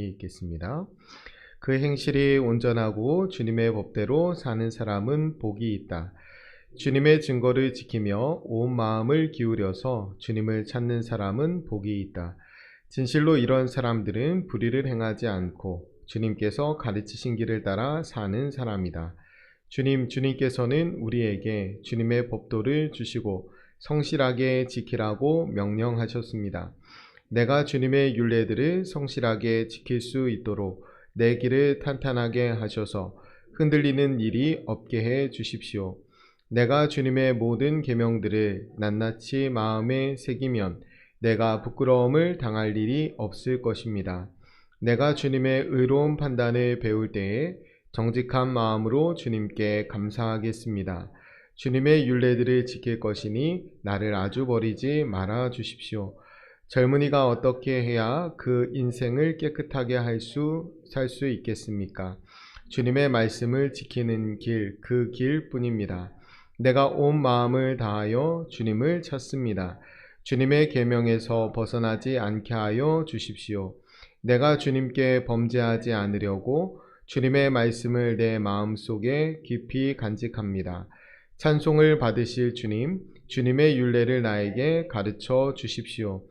있겠습니다. 그 행실이 온전하고 주님의 법대로 사는 사람은 복이 있다. 주님의 증거를 지키며 온 마음을 기울여서 주님을 찾는 사람은 복이 있다. 진실로 이런 사람들은 불의를 행하지 않고 주님께서 가르치신 길을 따라 사는 사람이다. 주님께서는 우리에게 주님의 법도를 주시고 성실하게 지키라고 명령하셨습니다. 내가 주님의 율례들을 성실하게 지킬 수 있도록 내 길을 탄탄하게 하셔서 흔들리는 일이 없게 해 주십시오. 내가 주님의 모든 계명들을 낱낱이 마음에 새기면 내가 부끄러움을 당할 일이 없을 것입니다. 내가 주님의 의로운 판단을 배울 때에 정직한 마음으로 주님께 감사하겠습니다. 주님의 율례들을 지킬 것이니 나를 아주 버리지 말아 주십시오. 젊은이가 어떻게 해야 그 인생을 깨끗하게 살 수 있겠습니까? 주님의 말씀을 지키는 길, 그 길뿐입니다. 내가 온 마음을 다하여 주님을 찾습니다. 주님의 계명에서 벗어나지 않게 하여 주십시오. 내가 주님께 범죄하지 않으려고 주님의 말씀을 내 마음속에 깊이 간직합니다. 찬송을 받으실 주님, 주님의 율례를 나에게 가르쳐 주십시오.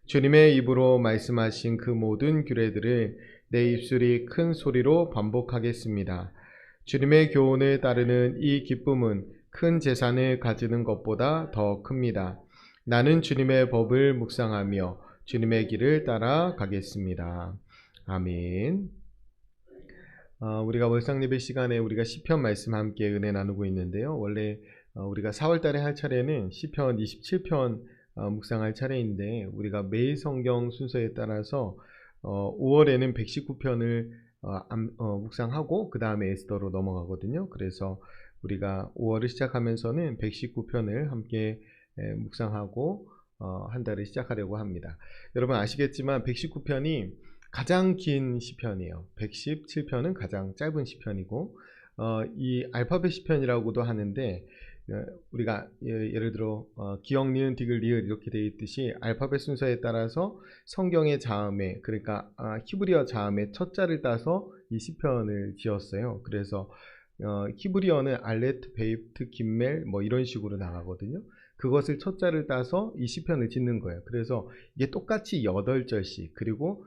주님의 입으로 말씀하신 그 모든 규례들을 내 입술이 큰 소리로 반복하겠습니다. 주님의 교훈을 따르는 이 기쁨은 큰 재산을 가지는 것보다 더 큽니다. 나는 주님의 법을 묵상하며 주님의 길을 따라가겠습니다. 아멘. 우리가 월상예배 시간에 우리가 시편 말씀 함께 은혜 나누고 있는데요. 원래 우리가 4월 달에 할 차례는 시편 27편 묵상할 차례인데, 우리가 매일 성경 순서에 따라서 5월에는 119편을 묵상하고 그 다음에 에스더로 넘어가거든요. 그래서 우리가 5월을 시작하면서는 119편을 함께 묵상하고 한 달을 시작하려고 합니다. 여러분 아시겠지만 119편이 가장 긴 시편이에요. 117편은 가장 짧은 시편이고, 이 알파벳 시편이라고도 하는데, 우리가 예를 들어 기역, 니은, 디귿, 리을 이렇게 되어 있듯이 알파벳 순서에 따라서 성경의 자음에, 그러니까 히브리어 자음의 첫 자를 따서 이 시편을 지었어요. 그래서 히브리어는 알렛, 베이트, 김멜 뭐 이런 식으로 나가거든요. 그것을 첫 자를 따서 이 시편을 짓는 거예요. 그래서 이게 똑같이 8절씩, 그리고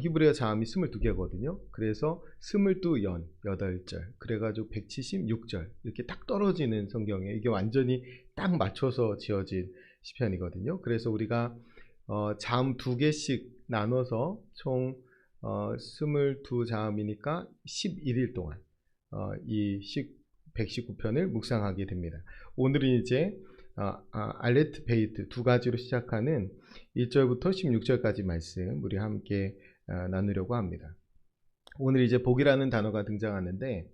히브리어 자음이 22개거든요. 그래서 22연 8절, 그래가지고 176절 이렇게 딱 떨어지는 성경에, 이게 완전히 딱 맞춰서 지어진 시편이거든요. 그래서 우리가 자음 2개씩 나눠서 총 22자음이니까 11일 동안 이 119편을 묵상하게 됩니다. 오늘은 이제 알레트 베이트 두 가지로 시작하는 1절부터 16절까지 말씀 우리 함께 나누려고 합니다. 오늘 이제 복이라는 단어가 등장하는데,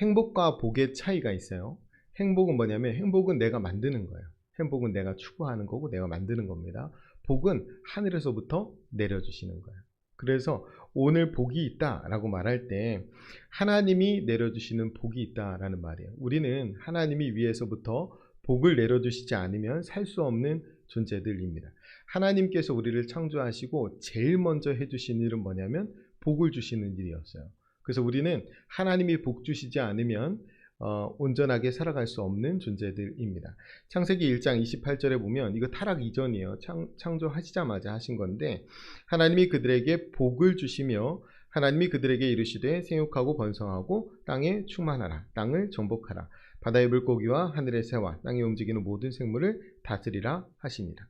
행복과 복의 차이가 있어요. 행복은 뭐냐면, 행복은 내가 만드는 거예요. 행복은 내가 추구하는 거고 내가 만드는 겁니다. 복은 하늘에서부터 내려주시는 거예요. 그래서 오늘 복이 있다라고 말할 때 하나님이 내려주시는 복이 있다라는 말이에요. 우리는 하나님이 위에서부터 복을 내려주시지 않으면 살 수 없는 존재들입니다. 하나님께서 우리를 창조하시고 제일 먼저 해주신 일은 뭐냐면 복을 주시는 일이었어요. 그래서 우리는 하나님이 복 주시지 않으면 온전하게 살아갈 수 없는 존재들입니다. 창세기 1장 28절에 보면, 이거 타락 이전이에요. 창조하시자마자 하신 건데, 하나님이 그들에게 복을 주시며 하나님이 그들에게 이르시되 생육하고 번성하고 땅에 충만하라, 땅을 정복하라, 바다의 물고기와 하늘의 새와 땅에 움직이는 모든 생물을 다스리라 하시니라.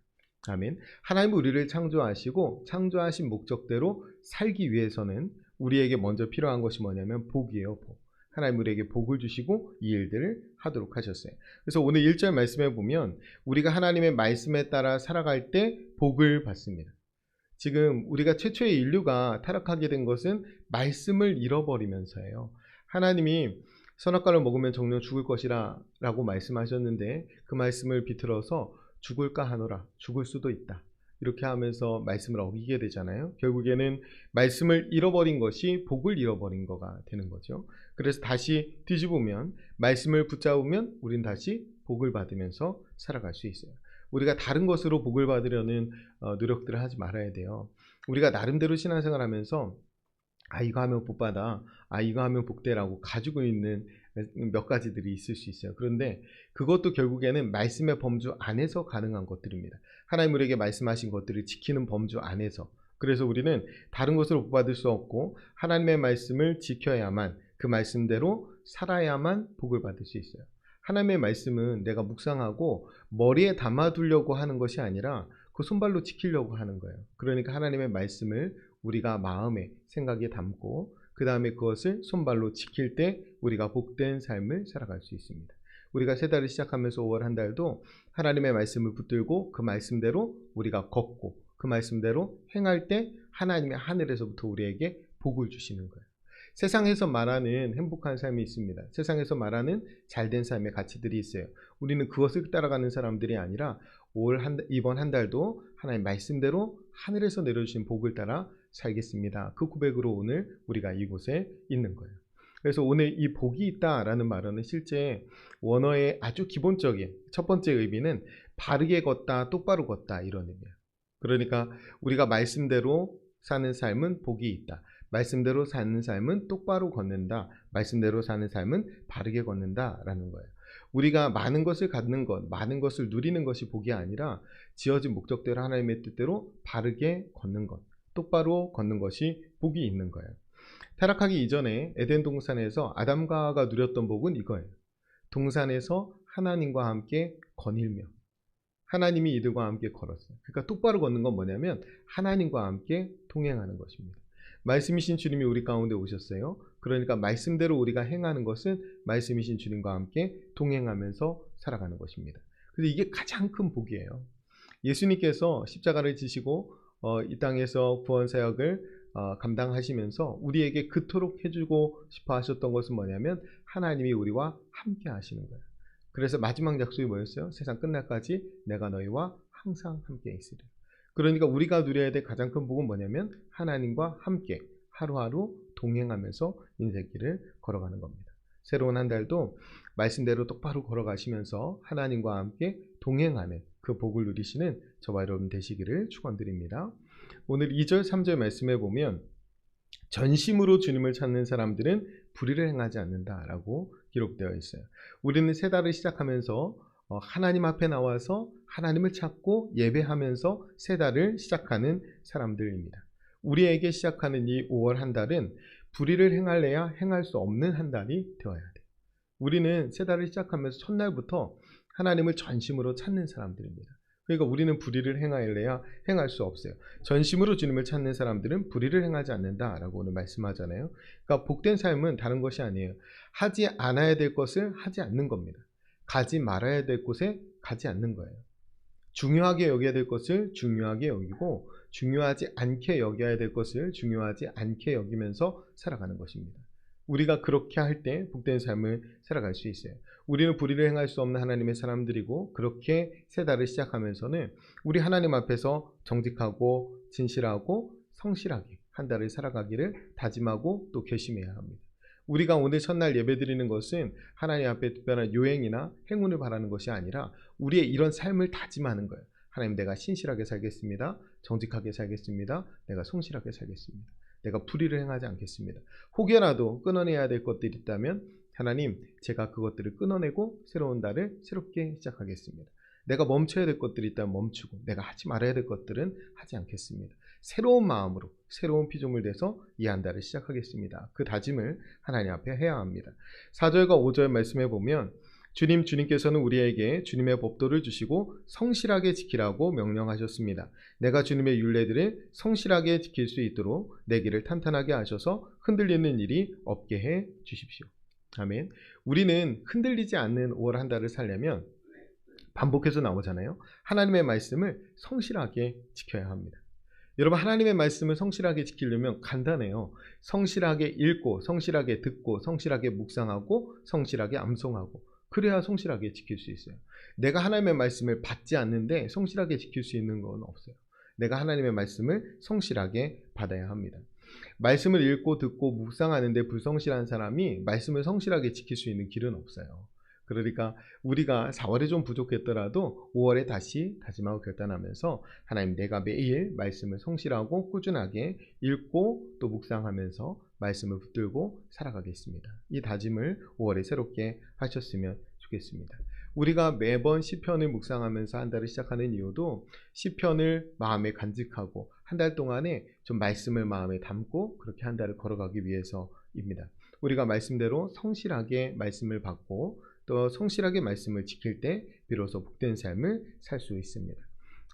아멘. 하나님은 우리를 창조하시고 창조하신 목적대로 살기 위해서는 우리에게 먼저 필요한 것이 뭐냐면 복이에요. 복. 하나님 우리에게 복을 주시고 이 일들을 하도록 하셨어요. 그래서 오늘 1절 말씀에 보면, 우리가 하나님의 말씀에 따라 살아갈 때 복을 받습니다. 지금 우리가 최초의 인류가 타락하게 된 것은 말씀을 잃어버리면서예요. 하나님이 선악과를 먹으면 정녕 죽을 것이라 라고 말씀하셨는데, 그 말씀을 비틀어서 죽을까 하노라, 죽을 수도 있다, 이렇게 하면서 말씀을 어기게 되잖아요. 결국에는 말씀을 잃어버린 것이 복을 잃어버린 거가 되는 거죠. 그래서 다시 뒤집으면, 말씀을 붙잡으면 우린 다시 복을 받으면서 살아갈 수 있어요. 우리가 다른 것으로 복을 받으려는 노력들을 하지 말아야 돼요. 우리가 나름대로 신앙생활 하면서 아, 이거 하면 복 받아. 아, 이거 하면 복되라고 가지고 있는 몇 가지들이 있을 수 있어요. 그런데 그것도 결국에는 말씀의 범주 안에서 가능한 것들입니다. 하나님 우리에게 말씀하신 것들을 지키는 범주 안에서. 그래서 우리는 다른 것으로 복 받을 수 없고 하나님의 말씀을 지켜야만, 그 말씀대로 살아야만 복을 받을 수 있어요. 하나님의 말씀은 내가 묵상하고 머리에 담아두려고 하는 것이 아니라 그 손발로 지키려고 하는 거예요. 그러니까 하나님의 말씀을 우리가 마음에, 생각에 담고 그 다음에 그것을 손발로 지킬 때 우리가 복된 삶을 살아갈 수 있습니다. 우리가 새 달을 시작하면서 5월 한 달도 하나님의 말씀을 붙들고 그 말씀대로 우리가 걷고 그 말씀대로 행할 때 하나님의 하늘에서부터 우리에게 복을 주시는 거예요. 세상에서 말하는 행복한 삶이 있습니다. 세상에서 말하는 잘된 삶의 가치들이 있어요. 우리는 그것을 따라가는 사람들이 아니라 이번 한 달도 하나님 말씀대로 하늘에서 내려주신 복을 따라 살겠습니다. 그 고백으로 오늘 우리가 이곳에 있는 거예요. 그래서 오늘 이 복이 있다라는 말은 실제 원어의 아주 기본적인 첫 번째 의미는 바르게 걷다, 똑바로 걷다 이런 의미예요. 그러니까 우리가 말씀대로 사는 삶은 복이 있다. 말씀대로 사는 삶은 똑바로 걷는다. 말씀대로 사는 삶은 바르게 걷는다라는 거예요. 우리가 많은 것을 갖는 것, 많은 것을 누리는 것이 복이 아니라 지어진 목적대로 하나님의 뜻대로 바르게 걷는 것, 똑바로 걷는 것이 복이 있는 거예요. 타락하기 이전에 에덴 동산에서 아담과 하와가 누렸던 복은 이거예요. 동산에서 하나님과 함께 거닐며 하나님이 이들과 함께 걸었어요. 그러니까 똑바로 걷는 건 뭐냐면 하나님과 함께 동행하는 것입니다. 말씀이신 주님이 우리 가운데 오셨어요. 그러니까 말씀대로 우리가 행하는 것은 말씀이신 주님과 함께 동행하면서 살아가는 것입니다. 그래서 이게 가장 큰 복이에요. 예수님께서 십자가를 지시고 이 땅에서 구원 사역을 감당하시면서 우리에게 그토록 해주고 싶어 하셨던 것은 뭐냐면 하나님이 우리와 함께 하시는 거예요. 그래서 마지막 약속이 뭐였어요? 세상 끝날까지 내가 너희와 항상 함께 있으리라. 그러니까 우리가 누려야 될 가장 큰 복은 뭐냐면 하나님과 함께 하루하루 동행하면서 인생길을 걸어가는 겁니다. 새로운 한 달도 말씀대로 똑바로 걸어가시면서 하나님과 함께 동행하는 그 복을 누리시는 저와 여러분 되시기를 축원드립니다. 오늘 2절 3절 말씀에 보면 전심으로 주님을 찾는 사람들은 불의를 행하지 않는다라고 기록되어 있어요. 우리는 새 달을 시작하면서 하나님 앞에 나와서 하나님을 찾고 예배하면서 새 달을 시작하는 사람들입니다. 우리에게 시작하는 이 5월 한 달은 불의를 행할래야 행할 수 없는 한 달이 되어야 돼요. 우리는 새 달을 시작하면서 첫날부터 하나님을 전심으로 찾는 사람들입니다. 그러니까 우리는 불의를 행할래야 행할 수 없어요. 전심으로 주님을 찾는 사람들은 불의를 행하지 않는다라고 오늘 말씀하잖아요. 그러니까 복된 삶은 다른 것이 아니에요. 하지 않아야 될 것을 하지 않는 겁니다. 가지 말아야 될 곳에 가지 않는 거예요. 중요하게 여겨야 될 것을 중요하게 여기고 중요하지 않게 여겨야 될 것을 중요하지 않게 여기면서 살아가는 것입니다. 우리가 그렇게 할 때 복된 삶을 살아갈 수 있어요. 우리는 불의를 행할 수 없는 하나님의 사람들이고 그렇게 새 달을 시작하면서는 우리 하나님 앞에서 정직하고 진실하고 성실하게 한 달을 살아가기를 다짐하고 또 결심해야 합니다. 우리가 오늘 첫날 예배드리는 것은 하나님 앞에 특별한 요행이나 행운을 바라는 것이 아니라 우리의 이런 삶을 다짐하는 거예요. 하나님, 내가 신실하게 살겠습니다. 정직하게 살겠습니다. 내가 성실하게 살겠습니다. 내가 불의를 행하지 않겠습니다. 혹여라도 끊어내야 될 것들이 있다면 하나님, 제가 그것들을 끊어내고 새로운 달을 새롭게 시작하겠습니다. 내가 멈춰야 될 것들이 있다면 멈추고 내가 하지 말아야 될 것들은 하지 않겠습니다. 새로운 마음으로 새로운 피조물 돼서 이 한 달을 시작하겠습니다. 그 다짐을 하나님 앞에 해야 합니다. 4절과 5절 말씀해 보면 주님께서는 우리에게 주님의 법도를 주시고 성실하게 지키라고 명령하셨습니다. 내가 주님의 율례들을 성실하게 지킬 수 있도록 내 길을 탄탄하게 하셔서 흔들리는 일이 없게 해 주십시오. 아멘. 우리는 흔들리지 않는 5월 한 달을 살려면 반복해서 나오잖아요. 하나님의 말씀을 성실하게 지켜야 합니다. 여러분, 하나님의 말씀을 성실하게 지키려면 간단해요. 성실하게 읽고 성실하게 듣고 성실하게 묵상하고 성실하게 암송하고 그래야 성실하게 지킬 수 있어요. 내가 하나님의 말씀을 받지 않는데 성실하게 지킬 수 있는 건 없어요. 내가 하나님의 말씀을 성실하게 받아야 합니다. 말씀을 읽고 듣고 묵상하는데 불성실한 사람이 말씀을 성실하게 지킬 수 있는 길은 없어요. 그러니까 우리가 4월에 좀 부족했더라도 5월에 다시 다짐하고 결단하면서 하나님, 내가 매일 말씀을 성실하고 꾸준하게 읽고 또 묵상하면서 말씀을 붙들고 살아가겠습니다. 이 다짐을 5월에 새롭게 하셨으면 좋겠습니다. 우리가 매번 시편을 묵상하면서 한 달을 시작하는 이유도 시편을 마음에 간직하고 한 달 동안에 좀 말씀을 마음에 담고 그렇게 한 달을 걸어가기 위해서입니다. 우리가 말씀대로 성실하게 말씀을 받고 또 성실하게 말씀을 지킬 때 비로소 복된 삶을 살 수 있습니다.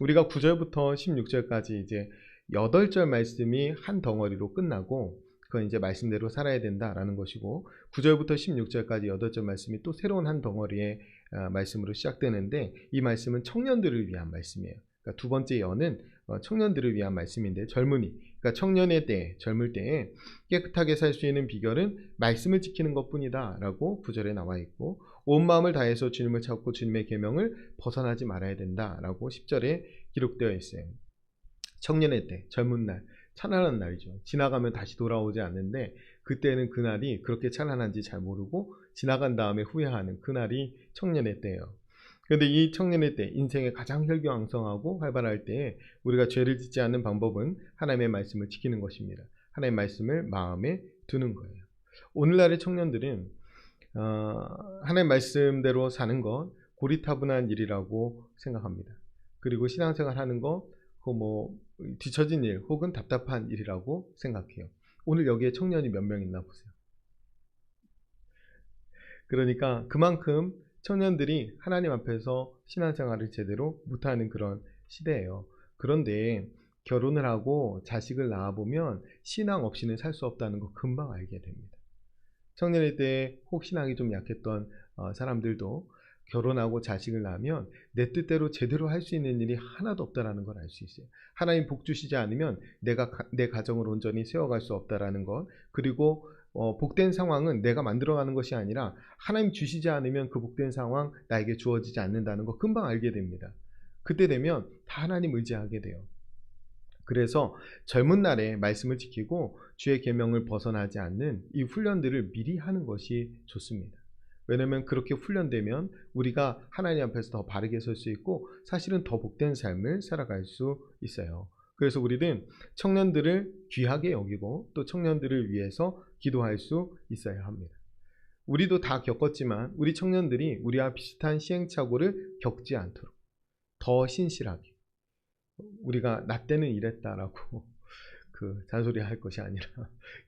우리가 9절부터 16절까지 이제 8절 말씀이 한 덩어리로 끝나고 그건 이제 말씀대로 살아야 된다라는 것이고, 9절부터 16절까지 8절 말씀이 또 새로운 한 덩어리의 말씀으로 시작되는데, 이 말씀은 청년들을 위한 말씀이에요. 그러니까 두 번째 여는 청년들을 위한 말씀인데, 젊은이, 그러니까 청년의 때, 젊을 때에 깨끗하게 살 수 있는 비결은 말씀을 지키는 것뿐이다 라고 9절에 나와 있고, 온 마음을 다해서 주님을 찾고 주님의 계명을 벗어나지 말아야 된다 라고 10절에 기록되어 있어요. 청년의 때, 젊은 날, 찬란한 날이죠. 지나가면 다시 돌아오지 않는데 그때는 그날이 그렇게 찬란한지 잘 모르고 지나간 다음에 후회하는 그날이 청년의 때예요. 그런데 이 청년의 때, 인생의 가장 혈기왕성하고 활발할 때에 우리가 죄를 짓지 않는 방법은 하나님의 말씀을 지키는 것입니다. 하나님의 말씀을 마음에 두는 거예요. 오늘날의 청년들은 하나님의 말씀대로 사는 것 고리타분한 일이라고 생각합니다. 그리고 신앙생활 하는 거 뒤처진 일 혹은 답답한 일이라고 생각해요. 오늘 여기에 청년이 몇 명 있나 보세요. 그러니까 그만큼 청년들이 하나님 앞에서 신앙생활을 제대로 못하는 그런 시대예요. 그런데 결혼을 하고 자식을 낳아보면 신앙 없이는 살 수 없다는 거 금방 알게 됩니다. 청년의 때 혹 신앙이 좀 약했던 사람들도 결혼하고 자식을 낳으면 내 뜻대로 제대로 할 수 있는 일이 하나도 없다는 걸 알 수 있어요. 하나님 복 주시지 않으면 내 가정을 온전히 세워갈 수 없다는 것, 그리고 복된 상황은 내가 만들어가는 것이 아니라 하나님 주시지 않으면 그 복된 상황 나에게 주어지지 않는다는 거 금방 알게 됩니다. 그때 되면 다 하나님 의지하게 돼요. 그래서 젊은 날에 말씀을 지키고 주의 계명을 벗어나지 않는 이 훈련들을 미리 하는 것이 좋습니다. 왜냐하면 그렇게 훈련되면 우리가 하나님 앞에서 더 바르게 설 수 있고 사실은 더 복된 삶을 살아갈 수 있어요. 그래서 우리는 청년들을 귀하게 여기고 또 청년들을 위해서 기도할 수 있어야 합니다. 우리도 다 겪었지만 우리 청년들이 우리와 비슷한 시행착오를 겪지 않도록 더 신실하게, 우리가 나 때는 이랬다라고 잔소리 할 것이 아니라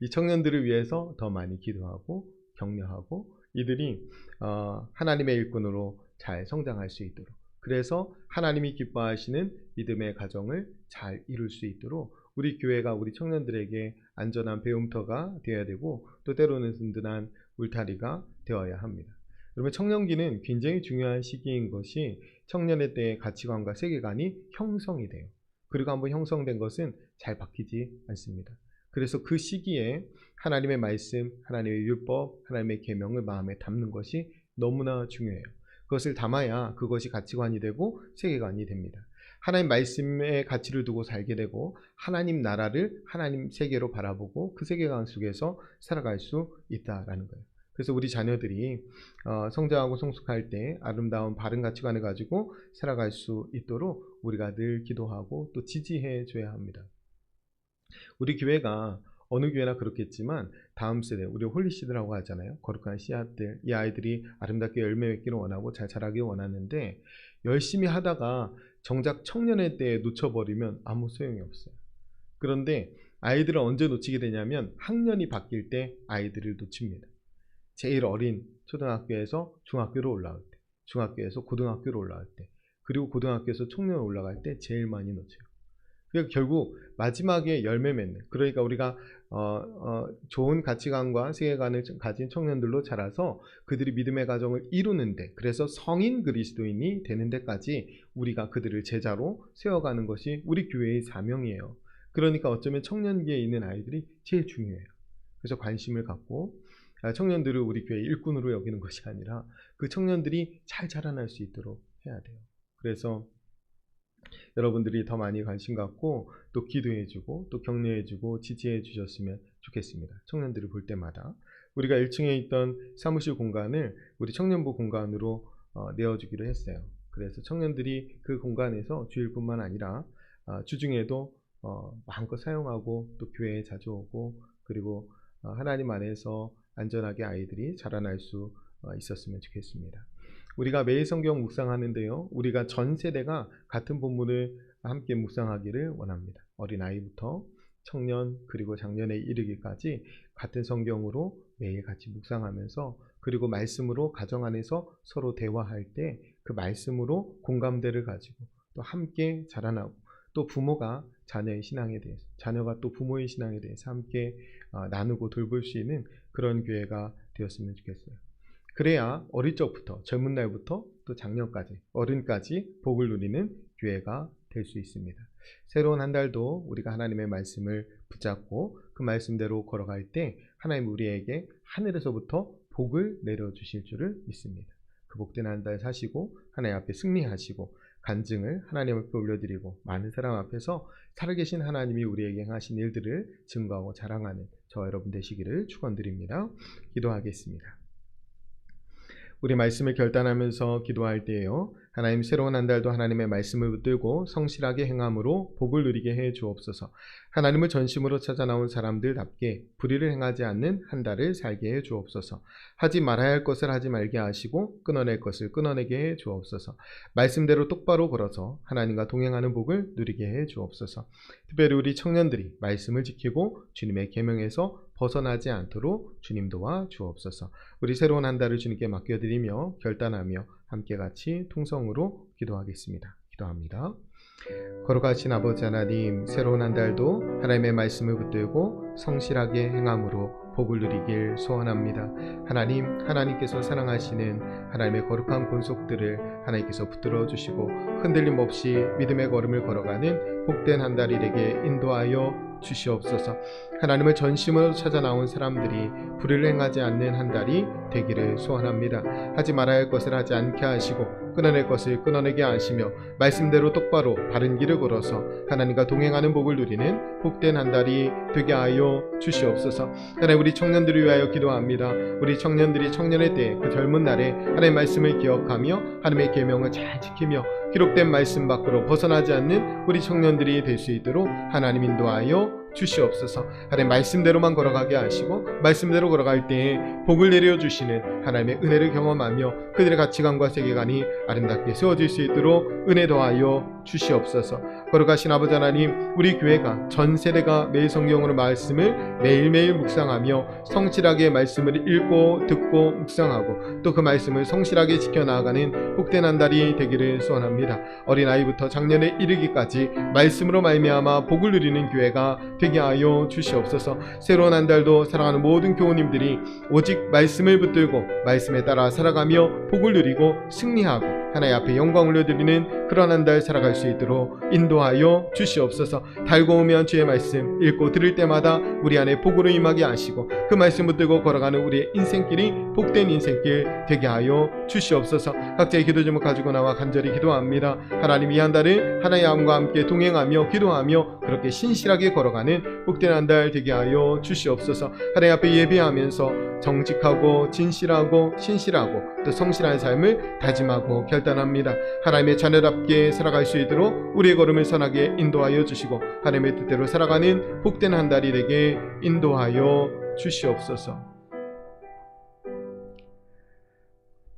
이 청년들을 위해서 더 많이 기도하고 격려하고 이들이 하나님의 일꾼으로 잘 성장할 수 있도록, 그래서 하나님이 기뻐하시는 믿음의 가정을 잘 이룰 수 있도록 우리 교회가 우리 청년들에게 안전한 배움터가 되어야 되고 또 때로는 든든한 울타리가 되어야 합니다. 그러면 청년기는 굉장히 중요한 시기인 것이 청년의 때의 가치관과 세계관이 형성이 돼요. 그리고 한번 형성된 것은 잘 바뀌지 않습니다. 그래서 그 시기에 하나님의 말씀, 하나님의 율법, 하나님의 계명을 마음에 담는 것이 너무나 중요해요. 그것을 담아야 그것이 가치관이 되고 세계관이 됩니다. 하나님 말씀의 가치를 두고 살게 되고 하나님 나라를 하나님 세계로 바라보고 그 세계관 속에서 살아갈 수 있다라는 거예요. 그래서 우리 자녀들이 성장하고 성숙할 때 아름다운 바른 가치관을 가지고 살아갈 수 있도록 우리가 늘 기도하고 또 지지해 줘야 합니다. 우리 교회가 어느 교회나 그렇겠지만 다음 세대, 우리 홀리시드라고 하잖아요. 거룩한 씨앗들, 이 아이들이 아름답게 열매 맺기를 원하고 잘 자라길 원하는데 열심히 하다가 정작 청년의 때에 놓쳐버리면 아무 소용이 없어요. 그런데 아이들을 언제 놓치게 되냐면 학년이 바뀔 때 아이들을 놓칩니다. 제일 어린 초등학교에서 중학교로 올라올 때, 중학교에서 고등학교로 올라갈 때, 그리고 고등학교에서 청년으로 올라갈 때 제일 많이 놓쳐요. 그러니까 결국 마지막에 열매 맺는, 그러니까 우리가 좋은 가치관과 세계관을 가진 청년들로 자라서 그들이 믿음의 가정을 이루는데, 그래서 성인 그리스도인이 되는 데까지 우리가 그들을 제자로 세워가는 것이 우리 교회의 사명이에요. 그러니까 어쩌면 청년기에 있는 아이들이 제일 중요해요. 그래서 관심을 갖고 청년들을 우리 교회 일꾼으로 여기는 것이 아니라 그 청년들이 잘 자라날 수 있도록 해야 돼요. 그래서 여러분들이 더 많이 관심 갖고 또 기도해주고 또 격려해주고 지지해 주셨으면 좋겠습니다. 청년들을 볼 때마다 우리가 1층에 있던 사무실 공간을 우리 청년부 공간으로 내어주기로 했어요. 그래서 청년들이 그 공간에서 주일뿐만 아니라 주중에도 마음껏 사용하고 또 교회에 자주 오고 그리고 하나님 안에서 안전하게 아이들이 자라날 수 있었으면 좋겠습니다. 우리가 매일 성경 묵상하는데요. 우리가 전 세대가 같은 본문을 함께 묵상하기를 원합니다. 어린아이부터 청년 그리고 장년에 이르기까지 같은 성경으로 매일 같이 묵상하면서 그리고 말씀으로 가정 안에서 서로 대화할 때 그 말씀으로 공감대를 가지고 또 함께 자라나고 또 부모가 자녀의 신앙에 대해서 자녀가 또 부모의 신앙에 대해서 함께 나누고 돌볼 수 있는 그런 교회가 되었으면 좋겠어요. 그래야 어릴 적부터 젊은 날부터 또 장년까지 어른까지 복을 누리는 교회가 될 수 있습니다. 새로운 한 달도 우리가 하나님의 말씀을 붙잡고 그 말씀대로 걸어갈 때 하나님 우리에게 하늘에서부터 복을 내려주실 줄을 믿습니다. 그 복된 한 달 사시고 하나님 앞에 승리하시고 간증을 하나님 앞에 올려드리고 많은 사람 앞에서 살아계신 하나님이 우리에게 행하신 일들을 증거하고 자랑하는 저와 여러분 되시기를 축원드립니다. 기도하겠습니다. 우리 말씀을 결단하면서 기도할 때에요. 하나님 새로운 한 달도 하나님의 말씀을 붙들고 성실하게 행함으로 복을 누리게 해 주옵소서. 하나님을 전심으로 찾아 나온 사람들답게 불의를 행하지 않는 한 달을 살게 해 주옵소서. 하지 말아야 할 것을 하지 말게 하시고 끊어낼 것을 끊어내게 해 주옵소서. 말씀대로 똑바로 걸어서 하나님과 동행하는 복을 누리게 해 주옵소서. 특별히 우리 청년들이 말씀을 지키고 주님의 계명에서 벗어나지 않도록 주님 도와 주옵소서. 우리 새로운 한 달을 주님께 맡겨드리며 결단하며 함께 같이 통성으로 기도하겠습니다. 기도합니다. 거룩하신 아버지 하나님, 새로운 한 달도 하나님의 말씀을 붙들고 성실하게 행함으로 복을 누리길 소원합니다. 하나님께서 사랑하시는 하나님의 거룩한 본속들을 하나님께서 붙들어 주시고 흔들림 없이 믿음의 걸음을 걸어가는 복된 한 달이 되게 인도하여 주시옵소서. 하나님을 전심으로 찾아 나온 사람들이 불의를 행하지 않는 한 달이 되기를 소원합니다. 하지 말아야 할 것을 하지 않게 하시고 끊어낼 것을 끊어내게 하시며 말씀대로 똑바로 바른 길을 걸어서 하나님과 동행하는 복을 누리는 복된 한 달이 되게 하여 주시옵소서. 하나님 우리 청년들을 위하여 기도합니다. 우리 청년들이 청년의 때 그 젊은 날에 하나님의 말씀을 기억하며 하나님의 계명을 잘 지키며 기록된 말씀 밖으로 벗어나지 않는 우리 청년들이 될 수 있도록 하나님 인도하여 주시옵소서. 하나님 말씀대로만 걸어가게 하시고 말씀대로 걸어갈 때에 복을 내려주시는 하나님의 은혜를 경험하며 그들의 가치관과 세계관이 아름답게 세워질 수 있도록 은혜 더하여 주시옵소서. 거룩하신 아버지 하나님, 우리 교회가 전 세대가 매일 성경으로 말씀을 매일매일 묵상하며 성실하게 말씀을 읽고 듣고 묵상하고 또 그 말씀을 성실하게 지켜나가는 복된 한 달이 되기를 소원합니다. 어린아이부터 장년에 이르기까지 말씀으로 말미암아 복을 누리는 교회가 되게 하여 주시옵소서. 새로운 한 달도 사랑하는 모든 교우님들이 오직 말씀을 붙들고 말씀에 따라 살아가며 복을 누리고 승리하고 하나님 앞에 영광 올려드리는 그런 한 달 살아갈 수 있도록 인도하여 주시옵소서. 달고 오면 주의 말씀 읽고 들을 때마다 우리 안에 복으로 임하게 하시고 그 말씀 붙들고 걸어가는 우리의 인생길이 복된 인생길 되게 하여 주시옵소서. 각자의 기도 제목 가지고 나와 간절히 기도합니다. 하나님 이 한 달을 하나님의 마음과 함께 동행하며 기도하며 그렇게 신실하게 걸어가는 복된 한 달 되게 하여 주시옵소서. 하나님 앞에 예배하면서 정직하고 진실하고 신실하고 또 성실한 삶을 다짐하고 결단합니다. 하나님의 자녀답게 살아갈 수 있도록 우리의 걸음을 선하게 인도하여 주시고 하나님의 뜻대로 살아가는 복된 한 달이 되게 인도하여 주시옵소서.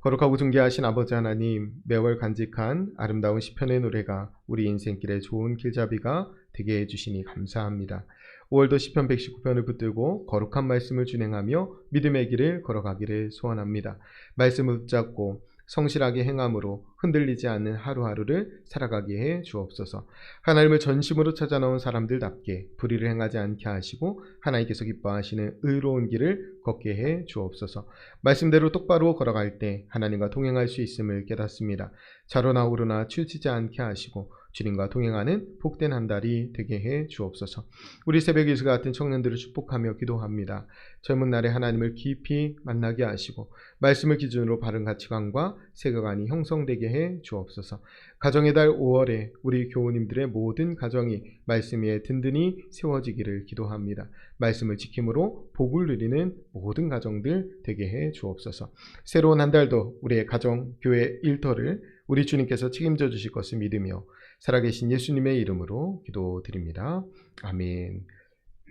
거룩하고 존귀하신 아버지 하나님, 매월 간직한 아름다운 시편의 노래가 우리 인생길에 좋은 길잡이가 되게 해주시니 감사합니다. 5월도 시편 119편을 붙들고 거룩한 말씀을 준행하며 믿음의 길을 걸어가기를 소원합니다. 말씀을 붙잡고 성실하게 행함으로 흔들리지 않는 하루하루를 살아가게 해 주옵소서. 하나님을 전심으로 찾아 나온 사람들답게 불의를 행하지 않게 하시고 하나님께서 기뻐하시는 의로운 길을 걷게 해 주옵소서. 말씀대로 똑바로 걸어갈 때 하나님과 동행할 수 있음을 깨닫습니다. 좌로나 우로나 치우치지 않게 하시고 주님과 동행하는 복된 한 달이 되게 해 주옵소서. 우리 새벽 일과 같은 청년들을 축복하며 기도합니다. 젊은 날에 하나님을 깊이 만나게 하시고 말씀을 기준으로 바른 가치관과 세계관이 형성되게 해 주옵소서. 가정의 달 5월에 우리 교우님들의 모든 가정이 말씀 위에 든든히 세워지기를 기도합니다. 말씀을 지킴으로 복을 누리는 모든 가정들 되게 해 주옵소서. 새로운 한 달도 우리의 가정, 교회, 일터를 우리 주님께서 책임져 주실 것을 믿으며 살아계신 예수님의 이름으로 기도드립니다. 아멘.